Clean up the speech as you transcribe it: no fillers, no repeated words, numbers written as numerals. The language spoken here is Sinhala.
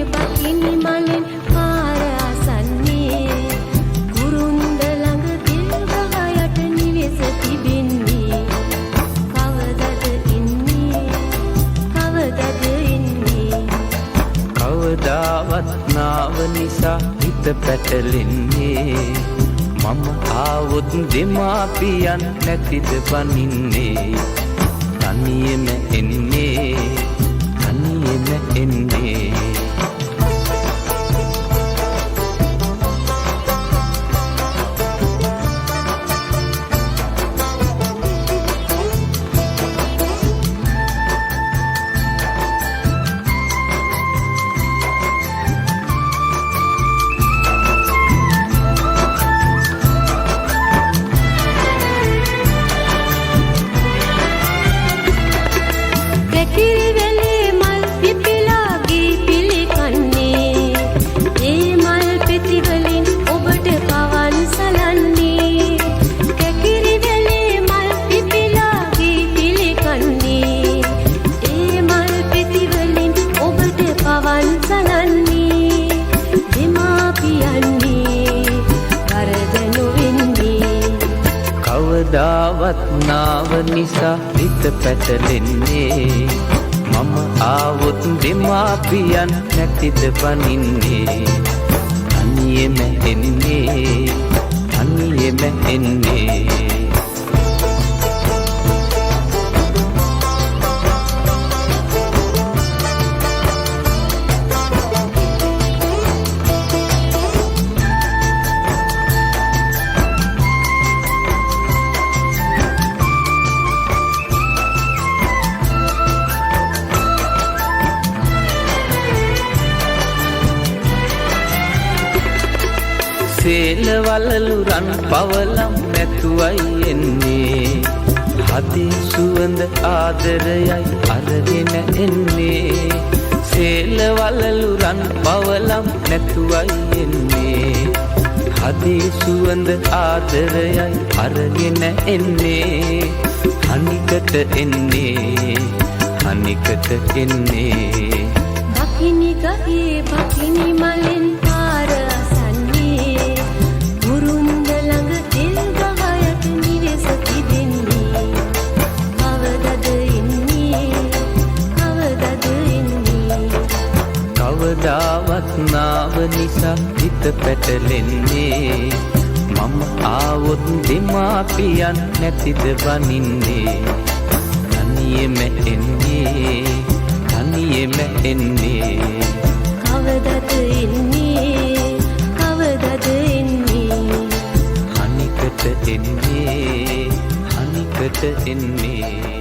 බකිනි මලෙන් පාර අසන්නේ කුරුන්ද ළඟ දිල් ගහ යට නිවෙස තිබෙන්නේ කවදද ඉන්නේ කවදාවත් නාව නිසා හිත පැටලෙන්නේ මම ආවොත් දෙමාපියන් නැතිද බනින්නේ තනියෙම එන්නේ කවදාවත් නාව නිසා හිත පැටලෙන්නේ මම ආවොත් දෙමාපියන් නැතිද බනින්නේ තනියෙම එන්නේ සේලවලලු රන් පවලම් නැතුවයි එන්නේ හදේ සුවඳ ආදරයයි අරගෙන එන්නේ සේලවලලු රන් පවලම් නැතුවයි එන්නේ හදේ සුවඳ ආදරයයි අරගෙන එන්නේ හනිකට එන්නේ බකිනි ගහේ බකිනි මලෙන් පාර කවදාවත් නාව නිසා හිත පැටලෙන්නේ මම ආවොත් දෙමාපියන් නැතිද බනින්නේ තනියෙම එන්නේ කවදද එන්නේ හනිකට එන්නේ